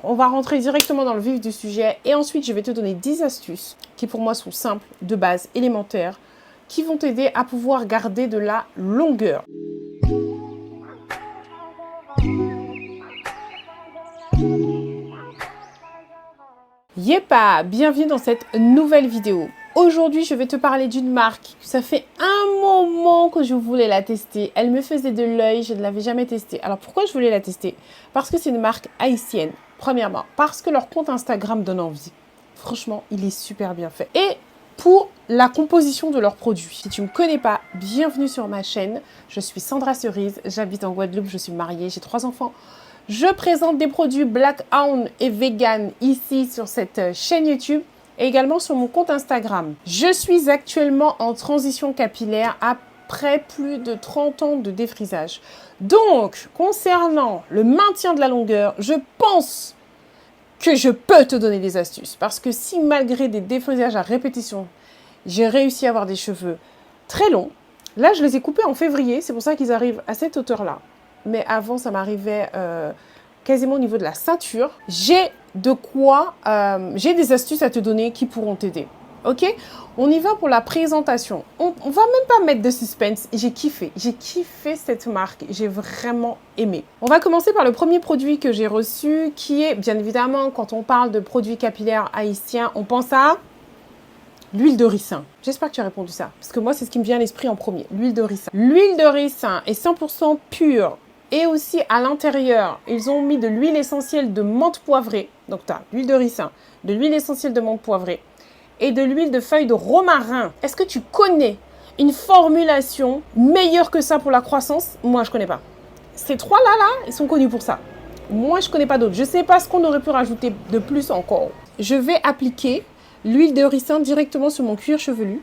On va rentrer directement dans le vif du sujet et ensuite je vais te donner 10 astuces qui pour moi sont simples, de base, élémentaires, qui vont t'aider à pouvoir garder de la longueur. Yepa, bienvenue dans cette nouvelle vidéo. Aujourd'hui, je vais te parler d'une marque. Ça fait un moment que je voulais la tester. Elle me faisait de l'œil, je ne l'avais jamais testée. Alors pourquoi je voulais la tester? Parce que c'est une marque haïtienne. Premièrement, parce que leur compte Instagram donne envie. Franchement, il est super bien fait. Et pour la composition de leurs produits. Si tu ne me connais pas, bienvenue sur ma chaîne. Je suis Sandra Cerise, j'habite en Guadeloupe, je suis mariée, j'ai 3 enfants. Je présente des produits Blackhound et vegan ici sur cette chaîne YouTube et également sur mon compte Instagram. Je suis actuellement en transition capillaire après plus de 30 ans de défrisage. Donc, concernant le maintien de la longueur, je pense que je peux te donner des astuces. Parce que si malgré des défrisages à répétition, j'ai réussi à avoir des cheveux très longs, là je les ai coupés en février, c'est pour ça qu'ils arrivent à cette hauteur-là. Mais avant, ça m'arrivait quasiment au niveau de la ceinture. J'ai des astuces à te donner qui pourront t'aider. Ok? On y va pour la présentation. On va même pas mettre de suspense. J'ai kiffé cette marque. J'ai vraiment aimé. On va commencer par le premier produit que j'ai reçu, qui est, bien évidemment, quand on parle de produits capillaires haïtiens, on pense à l'huile de ricin. J'espère que tu as répondu ça, parce que moi, c'est ce qui me vient à l'esprit en premier, l'huile de ricin. L'huile de ricin est 100% pure. Et aussi, à l'intérieur, ils ont mis de l'huile essentielle de menthe poivrée. Donc, tu as l'huile de ricin, de l'huile essentielle de menthe poivrée et de l'huile de feuilles de romarin. Est-ce que tu connais une formulation meilleure que ça pour la croissance? Moi, je ne connais pas. Ces trois-là, ils sont connus pour ça. Moi, je ne connais pas d'autres. Je ne sais pas ce qu'on aurait pu rajouter de plus encore. Je vais appliquer l'huile de ricin directement sur mon cuir chevelu.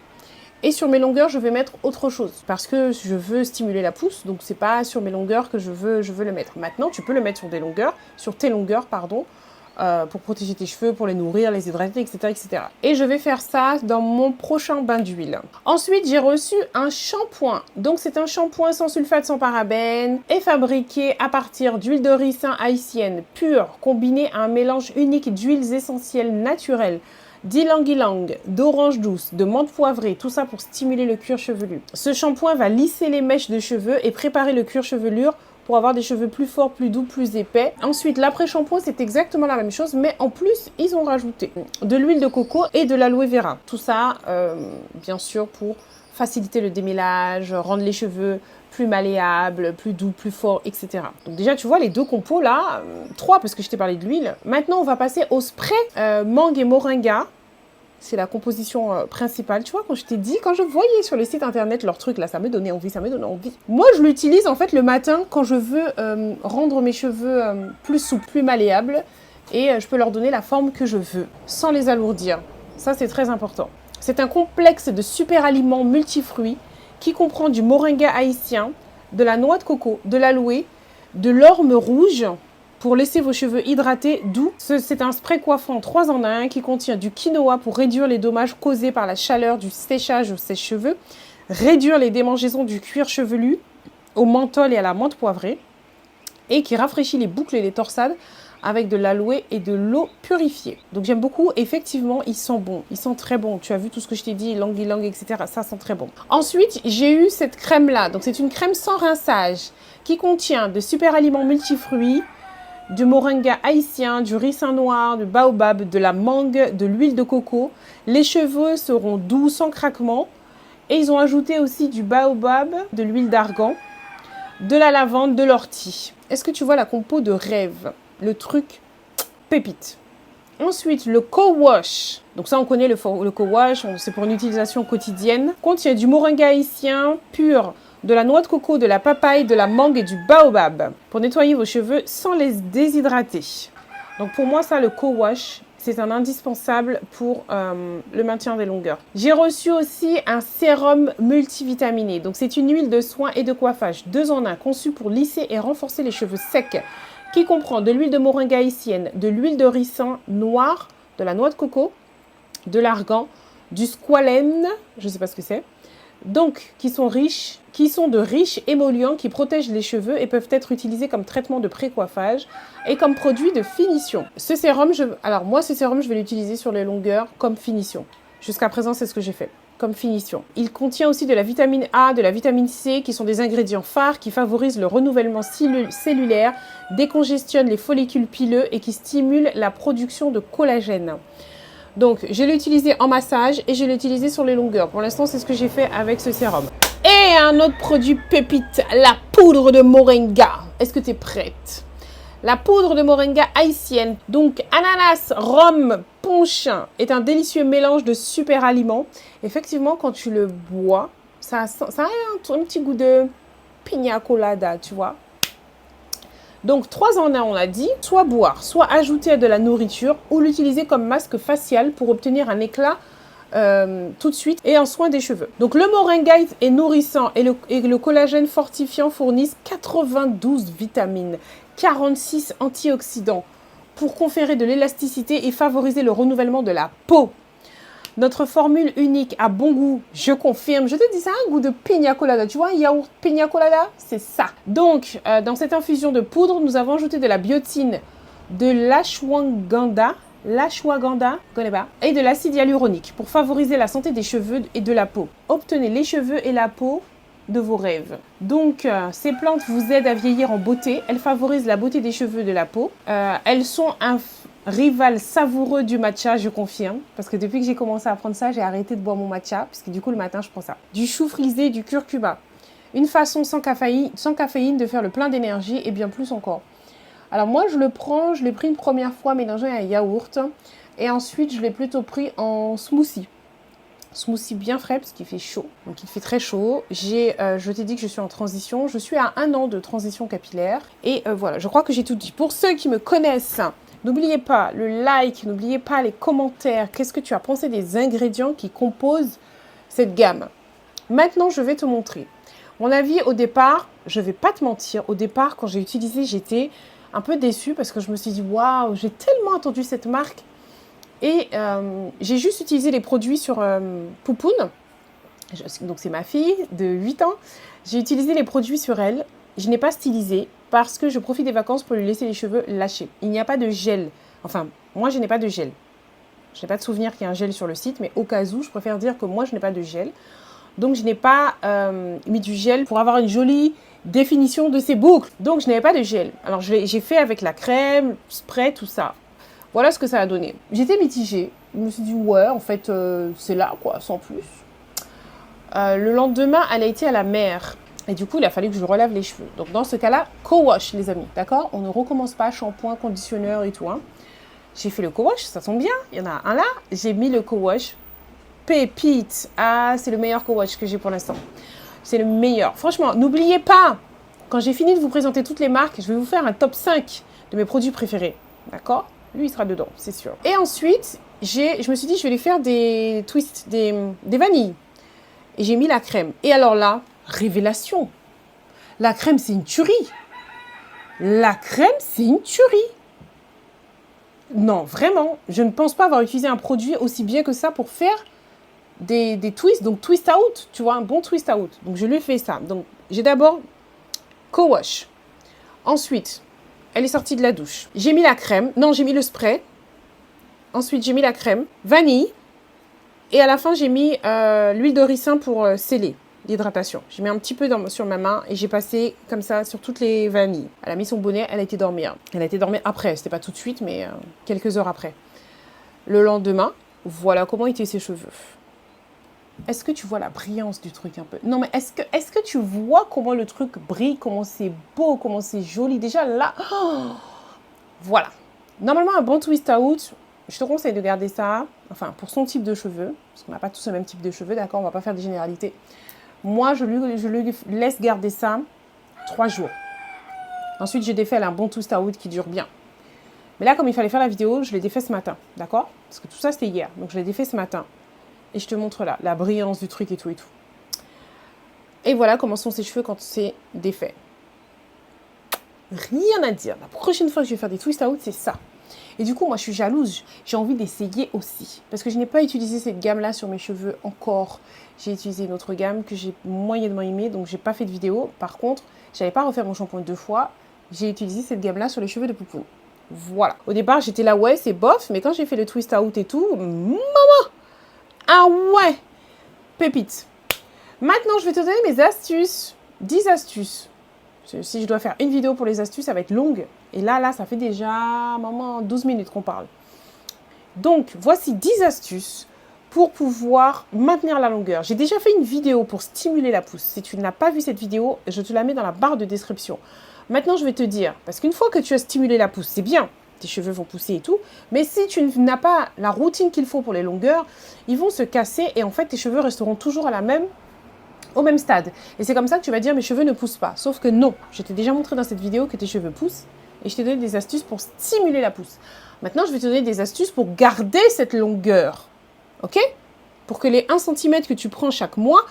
Et sur mes longueurs, je vais mettre autre chose parce que je veux stimuler la pousse. Donc, c'est pas sur mes longueurs que je veux le mettre. Maintenant, tu peux le mettre sur tes longueurs, pour protéger tes cheveux, pour les nourrir, les hydrater, etc., etc. Et je vais faire ça dans mon prochain bain d'huile. Ensuite, j'ai reçu un shampoing. Donc, c'est un shampoing sans sulfate, sans parabènes et fabriqué à partir d'huile de ricin haïtienne pure, combinée à un mélange unique d'huiles essentielles naturelles, d'ylang-ylang, d'orange douce, de menthe poivrée, tout ça pour stimuler le cuir chevelu. Ce shampoing va lisser les mèches de cheveux et préparer le cuir chevelure pour avoir des cheveux plus forts, plus doux, plus épais. Ensuite, l'après-shampoing, c'est exactement la même chose, mais en plus, ils ont rajouté de l'huile de coco et de l'aloe vera. Tout ça, bien sûr, pour faciliter le démêlage, rendre les cheveux plus malléables, plus doux, plus forts, etc. Donc déjà, tu vois, les deux compos là, 3 parce que je t'ai parlé de l'huile. Maintenant, on va passer au spray mangue et moringa. C'est la composition principale. Tu vois, quand je t'ai dit, quand je voyais sur le site internet leur truc là, ça me donnait envie, Moi, je l'utilise en fait le matin quand je veux rendre mes cheveux plus souples, plus malléables. Et je peux leur donner la forme que je veux, sans les alourdir. Ça, c'est très important. C'est un complexe de super aliments multifruits qui comprend du moringa haïtien, de la noix de coco, de l'aloe, de l'orme rouge pour laisser vos cheveux hydratés, doux. C'est un spray coiffant 3 en 1 qui contient du quinoa pour réduire les dommages causés par la chaleur du séchage au sèche-cheveux, réduire les démangeaisons du cuir chevelu au menthol et à la menthe poivrée et qui rafraîchit les boucles et les torsades avec de l'aloe et de l'eau purifiée. Donc j'aime beaucoup, effectivement, ils sont bons, ils sont très bons. Tu as vu tout ce que je t'ai dit, ylang-ylang, etc. Ça sent très bon. Ensuite, j'ai eu cette crème-là. Donc c'est une crème sans rinçage qui contient de super aliments multifruits, du moringa haïtien, du ricin noir, du baobab, de la mangue, de l'huile de coco. Les cheveux seront doux, sans craquement. Et ils ont ajouté aussi du baobab, de l'huile d'argan, de la lavande, de l'ortie. Est-ce que tu vois la compo de rêve? Le truc pépite. Ensuite, le co-wash. Donc ça, on connaît le co-wash, c'est pour une utilisation quotidienne. Contient du moringa haïtien pur, de la noix de coco, de la papaye, de la mangue et du baobab pour nettoyer vos cheveux sans les déshydrater. Donc pour moi, ça, le co-wash, c'est un indispensable pour le maintien des longueurs. J'ai reçu aussi un sérum multivitaminé. Donc c'est une huile de soin et de coiffage 2 en 1 conçue pour lisser et renforcer les cheveux secs, qui comprend de l'huile de moringa haïtienne, de l'huile de ricin noir, de la noix de coco, de l'argan, du squalène, je ne sais pas ce que c'est, Donc, qui sont de riches émollients qui protègent les cheveux et peuvent être utilisés comme traitement de pré-coiffage et comme produit de finition. Ce sérum, je vais l'utiliser sur les longueurs comme finition. Jusqu'à présent, c'est ce que j'ai fait, comme finition. Il contient aussi de la vitamine A, de la vitamine C, qui sont des ingrédients phares qui favorisent le renouvellement cellulaire, décongestionnent les follicules pileux et qui stimulent la production de collagène. Donc, je l'ai utilisé en massage et je l'ai utilisé sur les longueurs. Pour l'instant, c'est ce que j'ai fait avec ce sérum. Et un autre produit pépite, la poudre de moringa. Est-ce que tu es prête? La poudre de moringa haïtienne, donc ananas, rhum, punch, est un délicieux mélange de super aliments. Effectivement, quand tu le bois, ça a un petit goût de pina colada, tu vois. Donc, 3 en 1, on a dit, soit boire, soit ajouter à de la nourriture ou l'utiliser comme masque facial pour obtenir un éclat tout de suite et un soin des cheveux. Donc, le moringa est nourrissant et le collagène fortifiant fournissent 92 vitamines, 46 antioxydants pour conférer de l'élasticité et favoriser le renouvellement de la peau. Notre formule unique a bon goût, je confirme. Je te dis, ça a un goût de pina colada. Tu vois, un yaourt pina colada, c'est ça. Donc, dans cette infusion de poudre, nous avons ajouté de la biotine, de l'ashwagandha, connais pas, et de l'acide hyaluronique pour favoriser la santé des cheveux et de la peau. Obtenez les cheveux et la peau de vos rêves. Donc, ces plantes vous aident à vieillir en beauté. Elles favorisent la beauté des cheveux et de la peau. Elles sont un rival savoureux du matcha, je confirme. Parce que depuis que j'ai commencé à prendre ça, j'ai arrêté de boire mon matcha. Parce que du coup, le matin, je prends ça. Du chou frisé, du curcuma. Une façon sans caféine de faire le plein d'énergie et bien plus encore. Alors moi, je l'ai pris une première fois mélangé à un yaourt. Et ensuite, je l'ai plutôt pris en smoothie. Smoothie bien frais parce qu'il fait chaud. Donc il fait très chaud. Je t'ai dit que je suis en transition. Je suis à 1 an de transition capillaire. Et voilà, je crois que j'ai tout dit. Pour ceux qui me connaissent, n'oubliez pas le like, n'oubliez pas les commentaires. Qu'est-ce que tu as pensé des ingrédients qui composent cette gamme? Maintenant, je vais te montrer. Mon avis au départ, je ne vais pas te mentir. Au départ, quand j'ai utilisé, j'étais un peu déçue parce que je me suis dit, waouh, j'ai tellement attendu cette marque. Et j'ai juste utilisé les produits sur Poupoune. Donc, c'est ma fille de 8 ans. J'ai utilisé les produits sur elle. Je n'ai pas stylisé parce que je profite des vacances pour lui laisser les cheveux lâchés. Il n'y a pas de gel. Enfin, moi, je n'ai pas de gel. Je n'ai pas de souvenir qu'il y ait un gel sur le site, mais au cas où, je préfère dire que moi, je n'ai pas de gel. Donc, je n'ai pas mis du gel pour avoir une jolie définition de ses boucles. Donc, je n'avais pas de gel. Alors, j'ai fait avec la crème, spray, tout ça. Voilà ce que ça a donné. J'étais mitigée. Je me suis dit, ouais, en fait, c'est là, quoi, sans plus. Le lendemain, elle a été à la mer. Et du coup, il a fallu que je relave les cheveux. Donc, dans ce cas-là, co-wash, les amis. D'accord? On ne recommence pas shampoing, conditionneur et tout. Hein. J'ai fait le co-wash, ça tombe bien. Il y en a un là. J'ai mis le co-wash. Pépite. Ah, c'est le meilleur co-wash que j'ai pour l'instant. C'est le meilleur. Franchement, n'oubliez pas, quand j'ai fini de vous présenter toutes les marques, je vais vous faire un top 5 de mes produits préférés. D'accord? Lui, il sera dedans, c'est sûr. Et ensuite, je me suis dit, je vais lui faire des twists, des vanilles. Et j'ai mis la crème. Et alors là, révélation. La crème, c'est une tuerie. La crème, c'est une tuerie. Non, vraiment, je ne pense pas avoir utilisé un produit aussi bien que ça pour faire des twists. Donc, twist out, tu vois, un bon twist out. Donc, je lui ai fait ça. Donc, j'ai d'abord co-wash. Ensuite, elle est sortie de la douche. J'ai mis la crème. Non, j'ai mis le spray. Ensuite, j'ai mis la crème. Vanille. Et à la fin, j'ai mis l'huile de ricin pour sceller l'hydratation. J'ai mis un petit peu sur ma main et j'ai passé comme ça sur toutes les vanilles. Elle a mis son bonnet, elle a été dormir. Elle a été dormir après. C'était pas tout de suite, mais quelques heures après. Le lendemain, voilà comment étaient ses cheveux. Est-ce que tu vois la brillance du truc un peu? Non, mais est-ce que tu vois comment le truc brille, comment c'est beau, comment c'est joli? Déjà là, oh, voilà. Normalement, un bon twist out, je te conseille de garder ça, enfin, pour son type de cheveux, parce qu'on n'a pas tous le même type de cheveux, d'accord? On ne va pas faire des généralités. Moi, je lui laisse garder ça 3 jours. Ensuite, j'ai défait un bon twist out qui dure bien. Mais là, comme il fallait faire la vidéo, je l'ai défait ce matin, d'accord? Parce que tout ça, c'était hier, donc je l'ai défait ce matin. Et je te montre là, la brillance du truc et tout et tout. Et voilà comment sont ses cheveux quand c'est défait. Rien à dire. La prochaine fois que je vais faire des twist out, c'est ça. Et du coup, moi, je suis jalouse. J'ai envie d'essayer aussi. Parce que je n'ai pas utilisé cette gamme-là sur mes cheveux encore. J'ai utilisé une autre gamme que j'ai moyennement aimée, donc j'ai pas fait de vidéo. Par contre, je n'avais pas refaire mon shampoing 2 fois. J'ai utilisé cette gamme-là sur les cheveux de Poupoune. Voilà. Au départ, j'étais là, ouais, c'est bof. Mais quand j'ai fait le twist out et tout, maman! Ah ouais! Pépite. Maintenant, je vais te donner mes astuces. 10 astuces. Si je dois faire une vidéo pour les astuces, ça va être longue. Et là, ça fait déjà, maman, 12 minutes qu'on parle. Donc, voici 10 astuces pour pouvoir maintenir la longueur. J'ai déjà fait une vidéo pour stimuler la pousse. Si tu n'as pas vu cette vidéo, je te la mets dans la barre de description. Maintenant, je vais te dire, parce qu'une fois que tu as stimulé la pousse, c'est bien, tes cheveux vont pousser et tout, mais si tu n'as pas la routine qu'il faut pour les longueurs, ils vont se casser et en fait, tes cheveux resteront toujours au même stade. Et c'est comme ça que tu vas dire, mes cheveux ne poussent pas. Sauf que non, je t'ai déjà montré dans cette vidéo que tes cheveux poussent et je t'ai donné des astuces pour stimuler la pousse. Maintenant, je vais te donner des astuces pour garder cette longueur, ok? Pour que les 1 cm que tu prends chaque mois,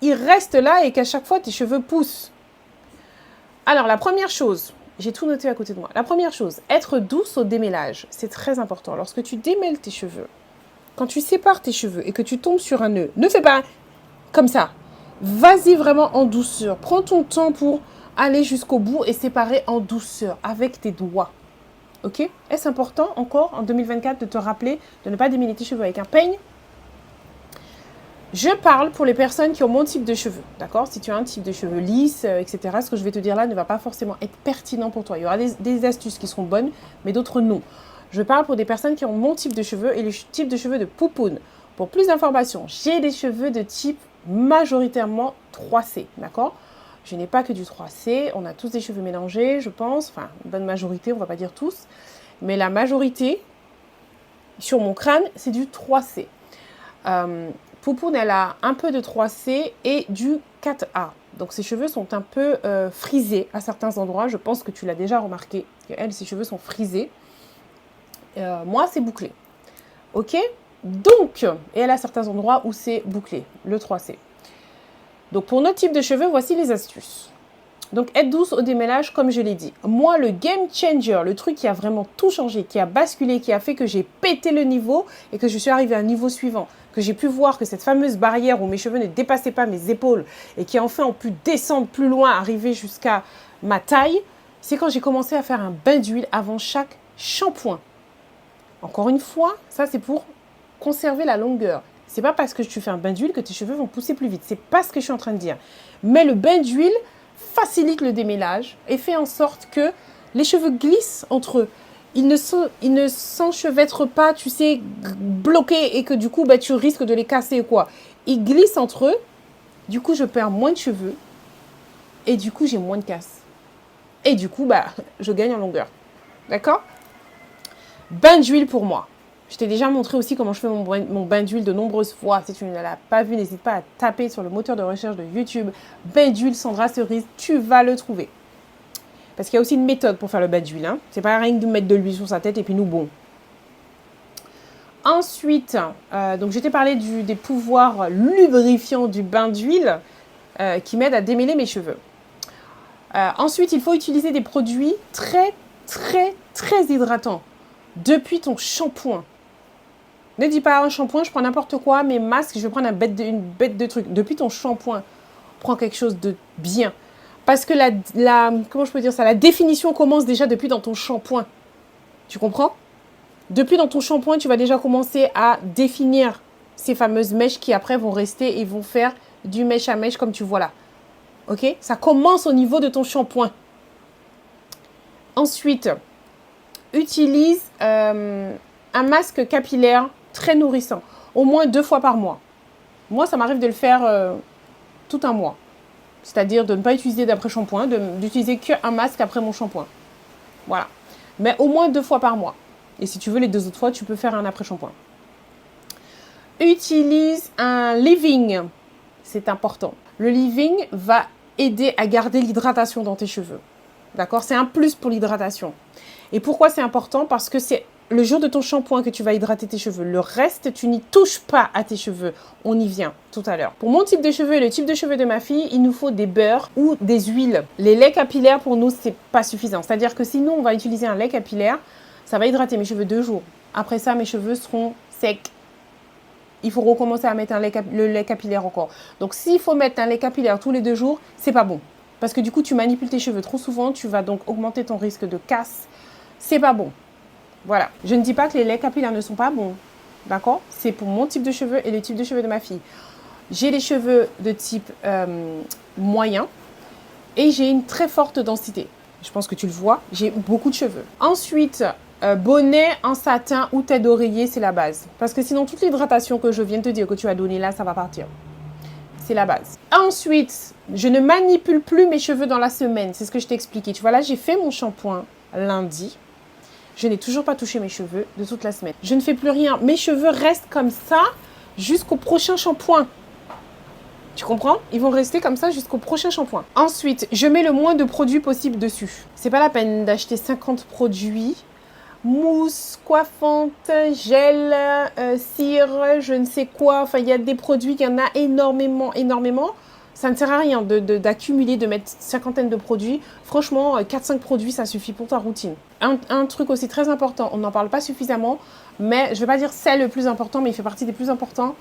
ils restent là et qu'à chaque fois, tes cheveux poussent. Alors, la première chose, j'ai tout noté à côté de moi. La première chose, être douce au démêlage. C'est très important. Lorsque tu démêles tes cheveux, quand tu sépares tes cheveux et que tu tombes sur un nœud, ne fais pas comme ça. Vas-y vraiment en douceur. Prends ton temps pour aller jusqu'au bout et séparer en douceur avec tes doigts. Ok? Est-ce important encore en 2024 de te rappeler de ne pas démêler tes cheveux avec un peigne? Je parle pour les personnes qui ont mon type de cheveux, d'accord? Si tu as un type de cheveux lisses, etc., ce que je vais te dire là ne va pas forcément être pertinent pour toi. Il y aura des astuces qui seront bonnes, mais d'autres non. Je parle pour des personnes qui ont mon type de cheveux et le type de cheveux de Poupoune. Pour plus d'informations, j'ai des cheveux de type majoritairement 3C, d'accord? Je n'ai pas que du 3C, on a tous des cheveux mélangés, je pense, enfin, une bonne majorité, on ne va pas dire tous, mais la majorité, sur mon crâne, c'est du 3C. Poupoune, elle a un peu de 3C et du 4A. Donc, ses cheveux sont un peu frisés à certains endroits. Je pense que tu l'as déjà remarqué. Elle, ses cheveux sont frisés. Moi, c'est bouclé. OK? Donc, et elle a certains endroits où c'est bouclé, le 3C. Donc, pour notre type de cheveux, voici les astuces. Donc, être douce au démêlage, comme je l'ai dit. Moi, le game changer, le truc qui a vraiment tout changé, qui a basculé, qui a fait que j'ai pété le niveau et que je suis arrivée à un niveau suivant, que j'ai pu voir que cette fameuse barrière où mes cheveux ne dépassaient pas mes épaules et qui enfin ont pu descendre plus loin, arriver jusqu'à ma taille, c'est quand j'ai commencé à faire un bain d'huile avant chaque shampoing. Encore une fois, ça c'est pour conserver la longueur. C'est pas parce que tu fais un bain d'huile que tes cheveux vont pousser plus vite. C'est pas ce que je suis en train de dire. Mais le bain d'huile facilite le démêlage et fait en sorte que les cheveux glissent entre eux. Ils ne s'enchevêtrent pas, tu sais, bloqués et que du coup, tu risques de les casser ou quoi. Ils glissent entre eux. Du coup, je perds moins de cheveux et du coup, j'ai moins de casse. Et du coup, je gagne en longueur. D'accord? Bain d'huile pour moi. Je t'ai déjà montré aussi comment je fais mon bain d'huile de nombreuses fois. Si tu ne l'as pas vu, n'hésite pas à taper sur le moteur de recherche de YouTube. Bain d'huile Sandra Cerise, tu vas le trouver. Parce qu'il y a aussi une méthode pour faire le bain d'huile. Hein. C'est pas rien que de mettre de l'huile sur sa tête et puis nous, bon. Ensuite, donc je t'ai parlé des pouvoirs lubrifiants du bain d'huile qui m'aident à démêler mes cheveux. Ensuite, il faut utiliser des produits très, très, très hydratants depuis ton shampoing. Ne dis pas un shampoing, je prends n'importe quoi, mes masques, je vais prendre une bête de trucs. Depuis ton shampoing, prends quelque chose de bien. Parce que comment je peux dire ça, la définition commence déjà depuis dans ton shampoing. Tu comprends? Depuis dans ton shampoing, tu vas déjà commencer à définir ces fameuses mèches qui après vont rester et vont faire du mèche à mèche comme tu vois là. Ok? Ça commence au niveau de ton shampoing. Ensuite, utilise un masque capillaire très nourrissant, au moins 2 fois par mois. Moi, ça m'arrive de le faire tout un mois. C'est-à-dire de ne pas utiliser d'après-shampoing, d'utiliser qu'un masque après mon shampoing. Voilà. Mais au moins 2 fois par mois. Et si tu veux les 2 autres fois, tu peux faire un après-shampoing. Utilise un leave-in. C'est important. Le leave-in va aider à garder l'hydratation dans tes cheveux. D'accord? C'est un plus pour l'hydratation. Et pourquoi c'est important? Parce que c'est le jour de ton shampoing que tu vas hydrater tes cheveux. Le reste, tu n'y touches pas à tes cheveux. On y vient tout à l'heure. Pour mon type de cheveux et le type de cheveux de ma fille, il nous faut des beurres ou des huiles. Les laits capillaires, pour nous, c'est pas suffisant. C'est-à-dire que sinon, on va utiliser un lait capillaire. Ça va hydrater mes cheveux 2 jours. Après ça, mes cheveux seront secs. Il faut recommencer à mettre le lait capillaire encore. Donc, s'il faut mettre un lait capillaire tous les 2 jours, c'est pas bon. Parce que du coup, tu manipules tes cheveux trop souvent. Tu vas donc augmenter ton risque de casse. C'est pas bon. Voilà. Je ne dis pas que les laits capillaires ne sont pas bons. D'accord? C'est pour mon type de cheveux et le type de cheveux de ma fille. J'ai les cheveux de type moyen et j'ai une très forte densité. Je pense que tu le vois, j'ai beaucoup de cheveux. Ensuite, bonnet en satin ou tête d'oreiller, c'est la base. Parce que sinon, toute l'hydratation que je viens de te dire que tu as donnée là, ça va partir. C'est la base. Ensuite, je ne manipule plus mes cheveux dans la semaine. C'est ce que je t'ai expliqué. Tu vois, là, j'ai fait mon shampoing lundi. Je n'ai toujours pas touché mes cheveux de toute la semaine. Je ne fais plus rien. Mes cheveux restent comme ça jusqu'au prochain shampoing. Tu comprends? Ils vont rester comme ça jusqu'au prochain shampoing. Ensuite, je mets le moins de produits possible dessus. C'est pas la peine d'acheter 50 produits. Mousse, coiffante, gel, cire, je ne sais quoi. Enfin, il y a des produits, il y en a énormément. Ça ne sert à rien d'accumuler, de mettre cinquantaine de produits. Franchement, 4-5 produits, ça suffit pour ta routine. Un truc aussi très important, on n'en parle pas suffisamment, mais je ne vais pas dire c'est le plus important, mais il fait partie des plus importants.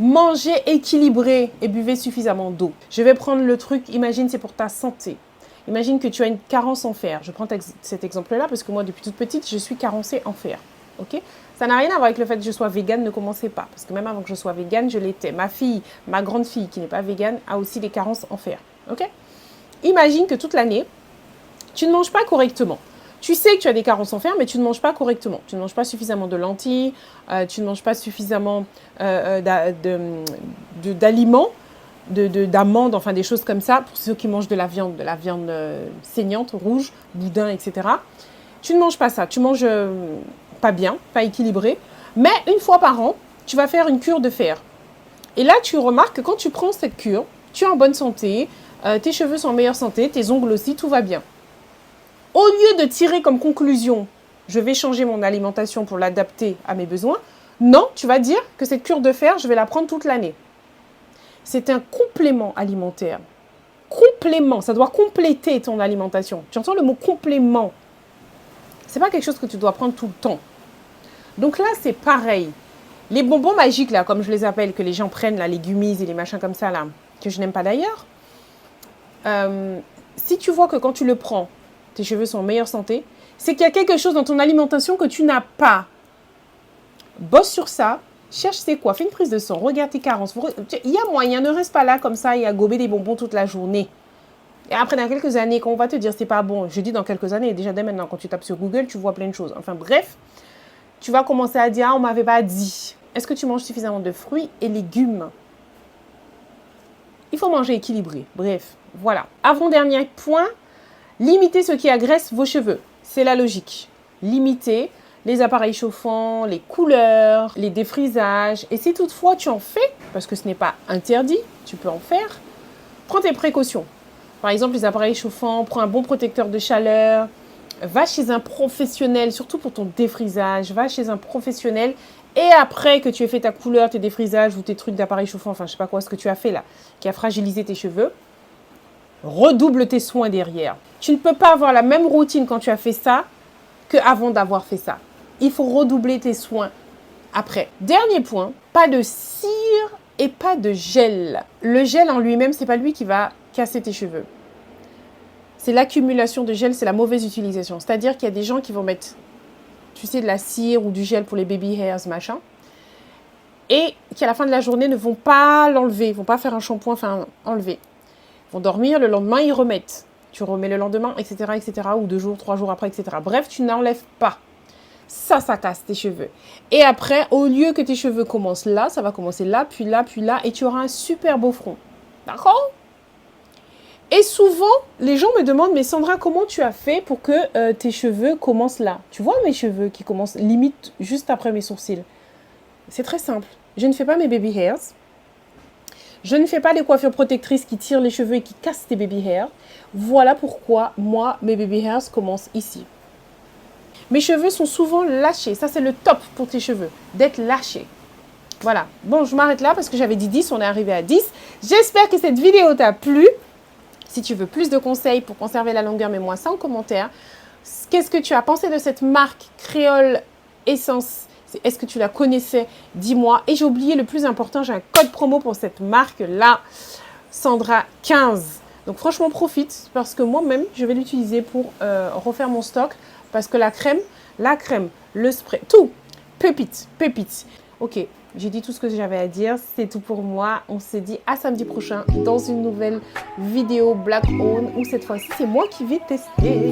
Mangez équilibré et buvez suffisamment d'eau. Je vais prendre le truc, imagine c'est pour ta santé. Imagine que tu as une carence en fer. Je prends cet exemple-là parce que moi, depuis toute petite, je suis carencée en fer. Ok? Ça n'a rien à voir avec le fait que je sois végane, ne commencez pas. Parce que même avant que je sois végane, je l'étais. Ma fille, ma grande fille qui n'est pas végane, a aussi des carences en fer. Ok? Imagine que toute l'année, tu ne manges pas correctement. Tu sais que tu as des carences en fer, mais tu ne manges pas correctement. Tu ne manges pas suffisamment de lentilles, tu ne manges pas suffisamment d'aliments, d'amandes, enfin des choses comme ça, pour ceux qui mangent de la viande saignante, rouge, boudin, etc. Tu ne manges pas ça, tu manges pas bien, pas équilibré, mais une fois par an, tu vas faire une cure de fer. Et là, tu remarques que quand tu prends cette cure, tu es en bonne santé, tes cheveux sont en meilleure santé, tes ongles aussi, tout va bien. Au lieu de tirer comme conclusion, je vais changer mon alimentation pour l'adapter à mes besoins, non, tu vas dire que cette cure de fer, je vais la prendre toute l'année. C'est un complément alimentaire. Complément, ça doit compléter ton alimentation. Tu entends le mot complément? C'est pas quelque chose que tu dois prendre tout le temps. Donc là, c'est pareil. Les bonbons magiques, là, comme je les appelle, que les gens prennent, là, les gummies et les machins comme ça, là, que je n'aime pas d'ailleurs, si tu vois que quand tu le prends, tes cheveux sont en meilleure santé, c'est qu'il y a quelque chose dans ton alimentation que tu n'as pas. Bosse sur ça, cherche c'est quoi, fais une prise de sang, regarde tes carences. Il y a moyen, ne reste pas là comme ça et à gober des bonbons toute la journée. Et après, dans quelques années, quand on va te dire c'est pas bon, je dis dans quelques années, déjà dès maintenant, quand tu tapes sur Google, tu vois plein de choses. Enfin bref, tu vas commencer à dire, ah, on m'avait pas dit. Est-ce que tu manges suffisamment de fruits et légumes? Il faut manger équilibré. Bref, voilà. Avant-dernier point, limitez ce qui agresse vos cheveux. C'est la logique. Limitez les appareils chauffants, les couleurs, les défrisages. Et si toutefois tu en fais, parce que ce n'est pas interdit, tu peux en faire, prends tes précautions. Par exemple, les appareils chauffants, prends un bon protecteur de chaleur, va chez un professionnel, surtout pour ton défrisage, va chez un professionnel. Et après que tu aies fait ta couleur, tes défrisages ou tes trucs d'appareil chauffant, enfin je sais pas quoi, ce que tu as fait là, qui a fragilisé tes cheveux, redouble tes soins derrière. Tu ne peux pas avoir la même routine quand tu as fait ça qu'avant d'avoir fait ça. Il faut redoubler tes soins après. Dernier point, pas de cire et pas de gel. Le gel en lui-même, c'est pas lui qui va casser tes cheveux. C'est l'accumulation de gel, c'est la mauvaise utilisation. C'est-à-dire qu'il y a des gens qui vont mettre, tu sais, de la cire ou du gel pour les baby hairs, machin, et qui à la fin de la journée ne vont pas l'enlever, vont pas faire un shampoing, enfin enlever. Ils vont dormir, le lendemain ils remettent. Tu remets le lendemain, etc., ou 2 jours, 3 jours après, etc. Bref, tu n'enlèves pas. Ça casse tes cheveux. Et après, au lieu que tes cheveux commencent là, ça va commencer là, puis là, et tu auras un super beau front. D'accord? Et souvent, les gens me demandent, mais Sandra, comment tu as fait pour que tes cheveux commencent là? Tu vois mes cheveux qui commencent limite juste après mes sourcils. C'est très simple. Je ne fais pas mes baby hairs. Je ne fais pas les coiffures protectrices qui tirent les cheveux et qui cassent tes baby hairs. Voilà pourquoi, moi, mes baby hairs commencent ici. Mes cheveux sont souvent lâchés. Ça, c'est le top pour tes cheveux, d'être lâchés. Voilà. Bon, je m'arrête là parce que j'avais dit 10, on est arrivé à 10. J'espère que cette vidéo t'a plu. Si tu veux plus de conseils pour conserver la longueur, mets-moi ça en commentaire. Qu'est-ce que tu as pensé de cette marque Créole Essence? Est-ce que tu la connaissais? Dis-moi. Et j'ai oublié le plus important, j'ai un code promo pour cette marque-là, Sandra 15. Donc franchement, profite parce que moi-même, je vais l'utiliser pour refaire mon stock. Parce que la crème, le spray, tout, pépite, pépite. Ok, j'ai dit tout ce que j'avais à dire. C'est tout pour moi. On se dit à samedi prochain dans une nouvelle vidéo Black Owned où cette fois-ci, c'est moi qui vais tester.